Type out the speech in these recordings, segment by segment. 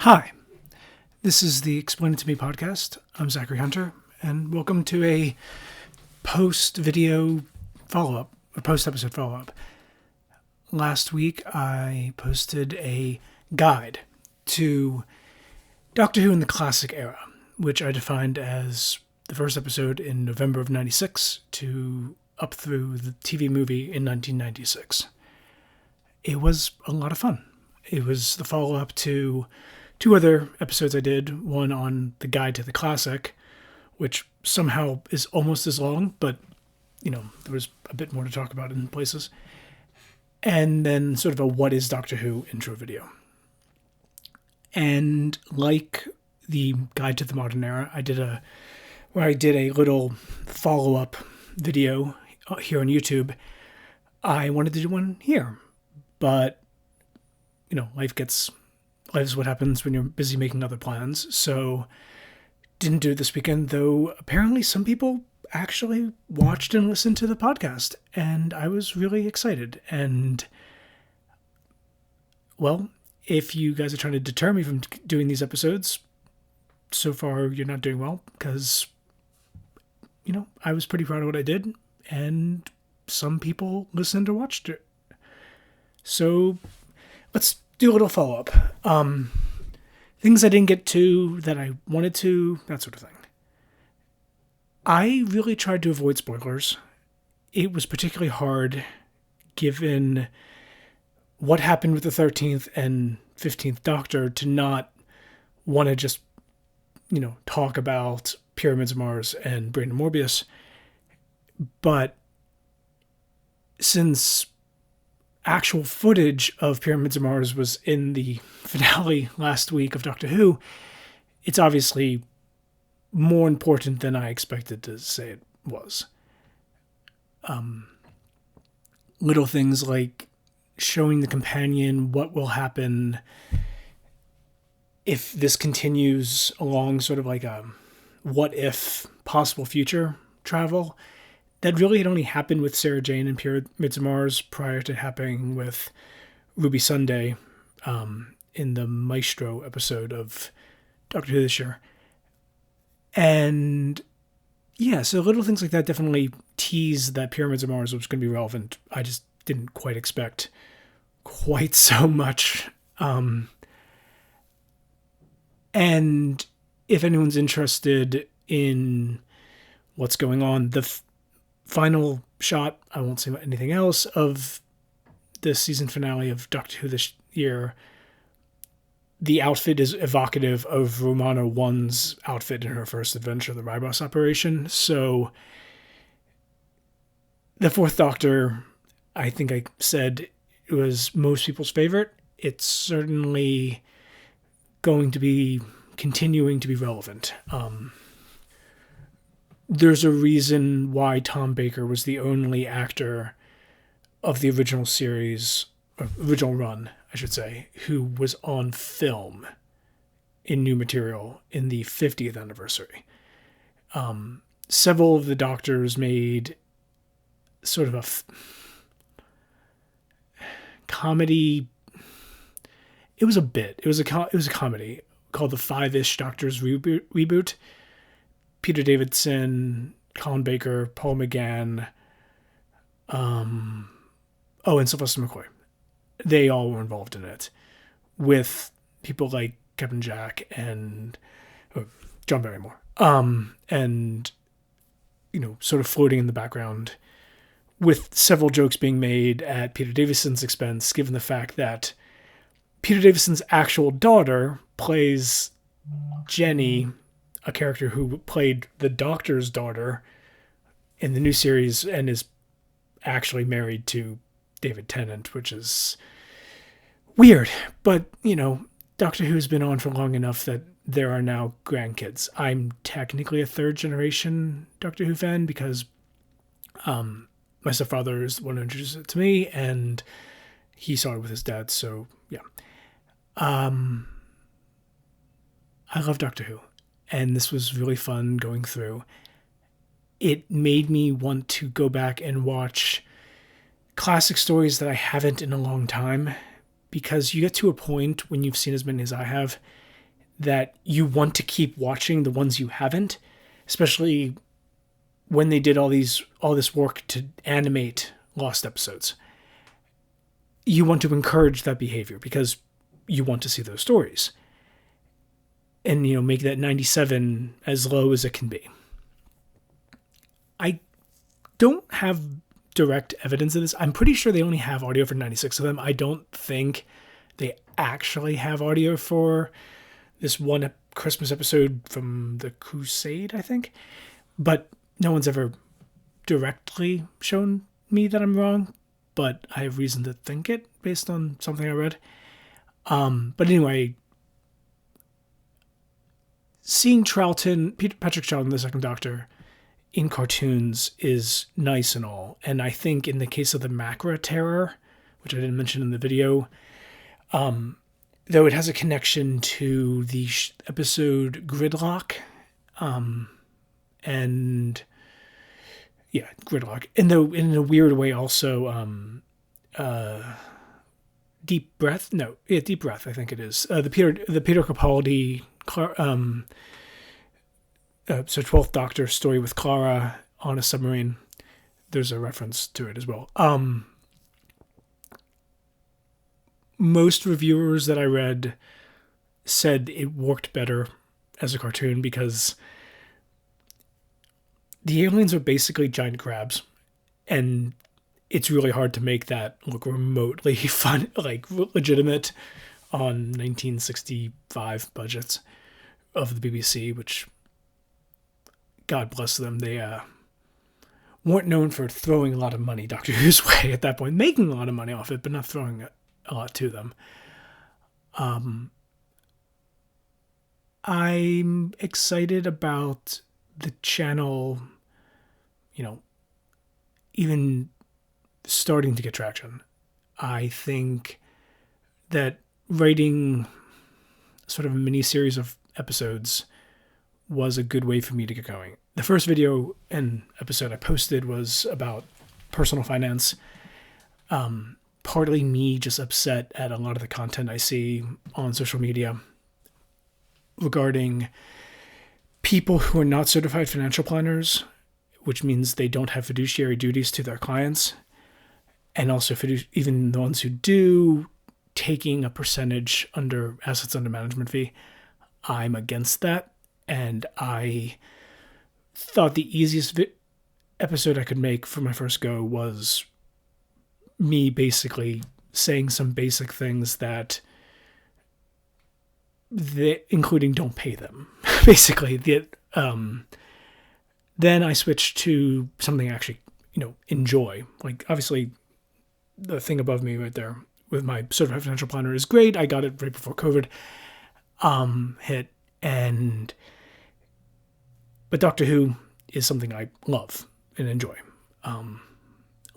Hi, this is the Explain It To Me podcast. I'm Zachary Hunter, and welcome to a post-video follow-up, or post-episode follow-up. Last week, I posted a guide to Doctor Who in the classic era, which I defined as the first episode in November of 96 to up through the TV movie in 1996. It was a lot of fun. It was the follow-up to two other episodes I did, one on the guide to the classic, which somehow is almost as long, but, there was a bit more to talk about in places. And then sort of a What is Doctor Who intro video. And like the guide to the modern era, I did a little follow-up video here on YouTube. I wanted to do one here, but, life is what happens when you're busy making other plans. So didn't do it this weekend, though apparently some people actually watched and listened to the podcast, and I was really excited. And, well, if you guys are trying to deter me from doing these episodes, so far you're not doing well, because, I was pretty proud of what I did, and some people listened or watched it. So let's do a little follow-up. Things I didn't get to that I wanted to, that sort of thing. I really tried to avoid spoilers. It was particularly hard given what happened with the 13th and 15th Doctor to not want to just, talk about Pyramids of Mars and Brandon Morbius. But since actual footage of Pyramids of Mars was in the finale last week of Doctor Who, it's obviously more important than I expected to say it was. Little things like showing the companion what will happen if this continues along sort of like a what if possible future travel. That really had only happened with Sarah Jane and Pyramids of Mars prior to happening with Ruby Sunday in the Maestro episode of Doctor Who this year. And yeah, so little things like that definitely tease that Pyramids of Mars was going to be relevant. I just didn't quite expect quite so much. And if anyone's interested in what's going on, the final shot, I won't say anything else, of the season finale of Doctor Who this year, the outfit is evocative of Romana 1's outfit in her first adventure, the Ribos operation. So the Fourth Doctor, I think I said it was most people's favorite. It's certainly going to be continuing to be relevant. There's a reason why Tom Baker was the only actor of the original series, or original run, I should say, who was on film in new material in the 50th anniversary. Several of the Doctors made sort of a comedy. It was a bit. It was a comedy called the Five-ish Doctors reboot. Peter Davidson, Colin Baker, Paul McGann, and Sylvester McCoy. They all were involved in it, with people like Captain Jack and John Barrymore. And, sort of floating in the background, with several jokes being made at Peter Davison's expense, given the fact that Peter Davison's actual daughter plays Jenny, a character who played the Doctor's daughter in the new series and is actually married to David Tennant, which is weird. But, Doctor Who's been on for long enough that there are now grandkids. I'm technically a third generation Doctor Who fan because my stepfather is the one who introduced it to me, and he saw it with his dad. So, yeah. I love Doctor Who. And this was really fun going through. It made me want to go back and watch classic stories that I haven't in a long time, because you get to a point when you've seen as many as I have, that you want to keep watching the ones you haven't, especially when they did all this work to animate lost episodes. You want to encourage that behavior because you want to see those stories. And, make that 97 as low as it can be. I don't have direct evidence of this. I'm pretty sure they only have audio for 96 of them. I don't think they actually have audio for this one Christmas episode from The Crusade, I think. But no one's ever directly shown me that I'm wrong. But I have reason to think it based on something I read. But anyway, seeing Patrick Troughton, the Second Doctor, in cartoons is nice and all. And I think in the case of the Macra Terror, which I didn't mention in the video, though it has a connection to the episode Gridlock, and yeah, Gridlock. And though in a weird way also, Deep Breath. No, yeah, Deep Breath. I think it is the Peter Capaldi. So 12th Doctor story with Clara on a submarine. There's a reference to it as well. Most reviewers that I read said it worked better as a cartoon because the aliens are basically giant crabs, and it's really hard to make that look remotely fun, like legitimate on 1965 budgets of the BBC, which, God bless them, they weren't known for throwing a lot of money Doctor Who's way at that point, making a lot of money off it, but not throwing a lot to them. I'm excited about the channel, even starting to get traction. I think that writing sort of a mini series of episodes was a good way for me to get going. The first video and episode I posted was about personal finance. Partly me just upset at a lot of the content I see on social media regarding people who are not certified financial planners, which means they don't have fiduciary duties to their clients, and also even the ones who do, taking a percentage under assets under management fee. I'm against that. And I thought the easiest episode I could make for my first go was me basically saying some basic things that, including don't pay them. Basically, then I switched to something I actually, enjoy. Like, obviously, the thing above me right there with my certified financial planner is great. I got it right before COVID hit, but Doctor Who is something I love and enjoy.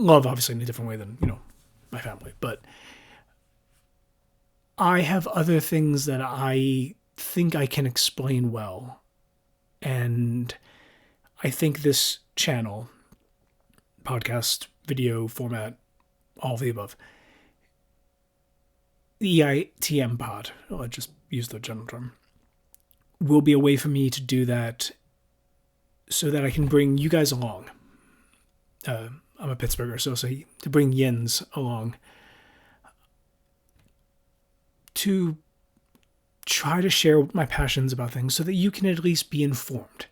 Love, obviously, in a different way than, my family. But I have other things that I think I can explain well. And I think this channel, podcast, video format, all of the above, the EITM pod, I'll just use the general term, will be a way for me to do that so that I can bring you guys along. I'm a Pittsburgher, so to bring Yins along to try to share my passions about things so that you can at least be informed.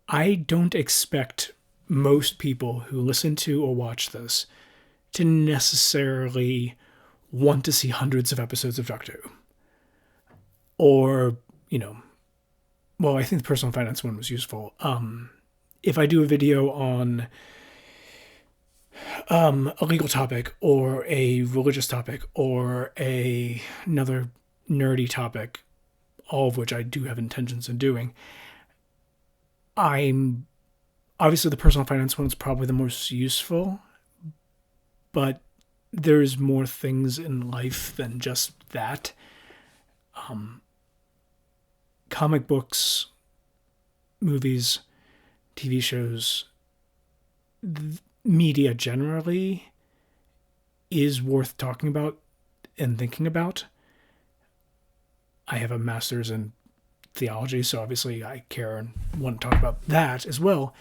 I don't expect most people who listen to or watch this to necessarily want to see hundreds of episodes of Doctor Who. Or, well, I think the personal finance one was useful. If I do a video on a legal topic or a religious topic or another nerdy topic, all of which I do have intentions of doing, obviously the personal finance one is probably the most useful, but there's more things in life than just that. Comic books, movies, TV shows, media generally is worth talking about and thinking about. I have a master's in theology, so obviously I care and want to talk about that as well.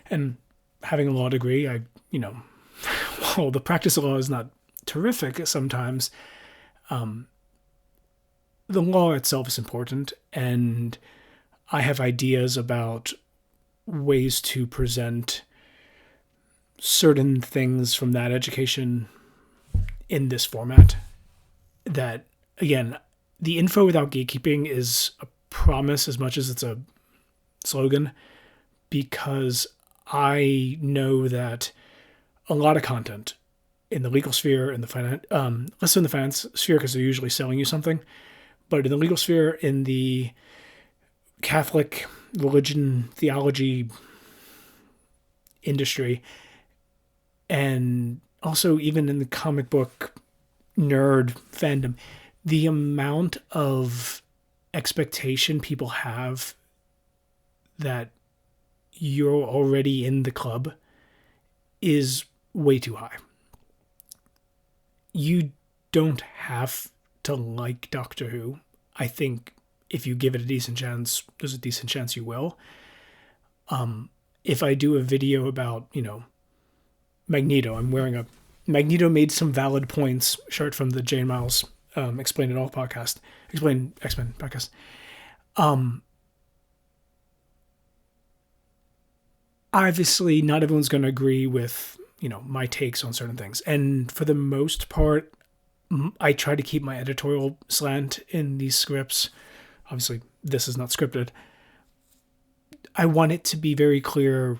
And having a law degree, while the practice of law is not terrific sometimes, the law itself is important, and I have ideas about ways to present certain things from that education in this format. That, again, the info without gatekeeping is a promise as much as it's a slogan, because I know that a lot of content in the legal sphere, in the finance, less so in the finance sphere because they're usually selling you something, but in the legal sphere, in the Catholic religion, theology industry, and also even in the comic book nerd fandom, the amount of expectation people have that you're already in the club is way too high. You don't have to like Doctor Who. I think if you give it a decent chance, there's a decent chance you will. If I do a video about, Magneto, I'm wearing a Magneto made some valid points shirt from the Jane Miles Explain It All podcast, Explain X-Men podcast. Obviously, not everyone's going to agree with, my takes on certain things. And for the most part, I try to keep my editorial slant in these scripts. Obviously, this is not scripted. I want it to be very clear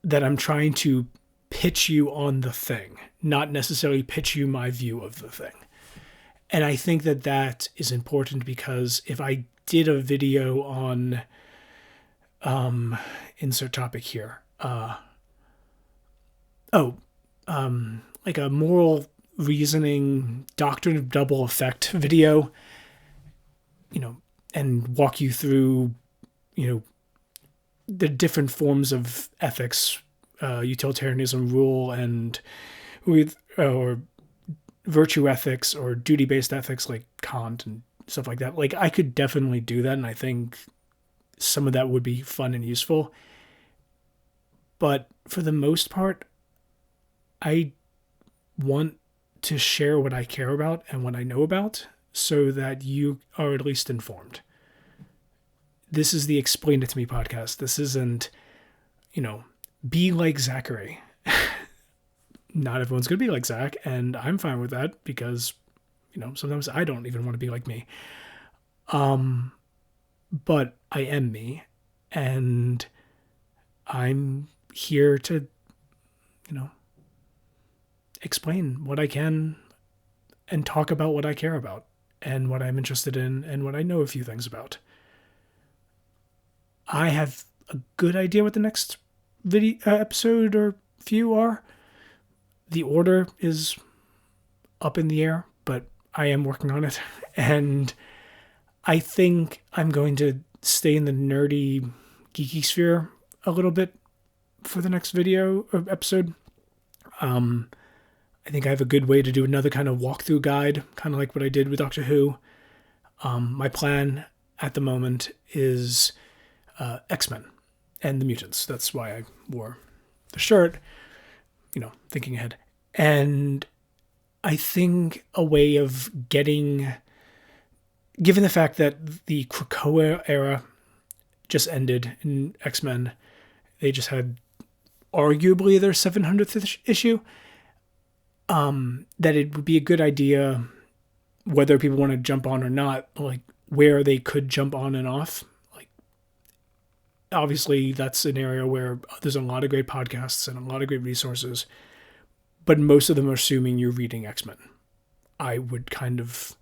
that I'm trying to pitch you on the thing, not necessarily pitch you my view of the thing. And I think that that is important, because if I did a video on, insert topic here, like a moral reasoning doctrine of double effect video, and walk you through, the different forms of ethics, utilitarianism, rule, and or virtue ethics or duty-based ethics like Kant and stuff like that. Like, I could definitely do that, and I think some of that would be fun and useful. But for the most part, I want to share what I care about and what I know about so that you are at least informed. This is the Explain It To Me podcast. This isn't, be like Zachary. Not everyone's going to be like Zach, and I'm fine with that because, sometimes I don't even want to be like me. But I am me, and I'm here to, explain what I can and talk about what I care about and what I'm interested in and what I know a few things about. I have a good idea what the next video episode or few are. The order is up in the air, but I am working on it. And I think I'm going to stay in the nerdy, geeky sphere a little bit for the next video or episode. I think I have a good way to do another kind of walkthrough guide, kind of like what I did with Doctor Who. My plan at the moment is X-Men and the mutants. That's why I wore the shirt, thinking ahead. And I think a way of given the fact that the Krakoa era just ended in X-Men, they just had arguably their 700th issue, that it would be a good idea, whether people want to jump on or not, like where they could jump on and off. Like, obviously that's an area where there's a lot of great podcasts and a lot of great resources, but most of them are assuming you're reading X-Men. I would kind of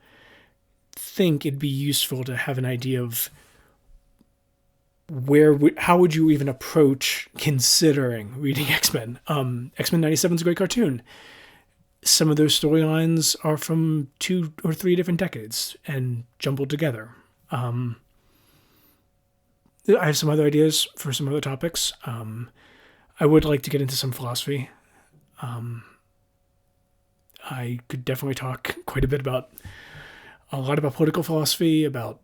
think it'd be useful to have an idea of how would you even approach considering reading X-Men. X-Men 97 is a great cartoon. Some of those storylines are from 2 or 3 different decades and jumbled together. I have some other ideas for some other topics. I would like to get into some philosophy. I could definitely talk quite a lot about political philosophy, about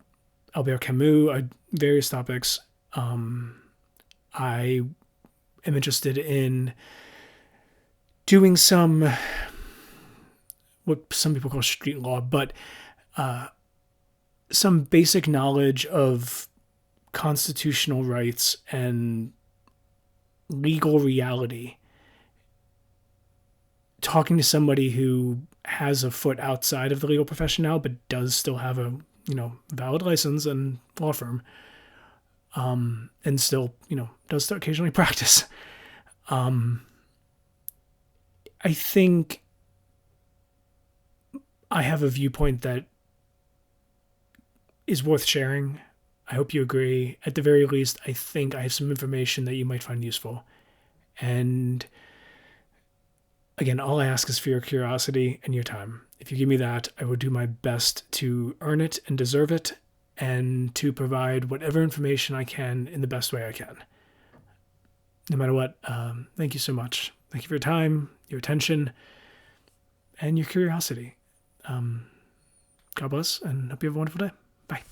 Albert Camus, various topics. I am interested in doing some, what some people call street law, but some basic knowledge of constitutional rights and legal reality. Talking to somebody who has a foot outside of the legal profession now, but does still have a, valid license and law firm, and still, does occasionally practice. I think I have a viewpoint that is worth sharing. I hope you agree. At the very least, I think I have some information that you might find useful. And again, all I ask is for your curiosity and your time. If you give me that, I will do my best to earn it and deserve it, and to provide whatever information I can in the best way I can. No matter what, thank you so much. Thank you for your time, your attention, and your curiosity. God bless, and hope you have a wonderful day. Bye.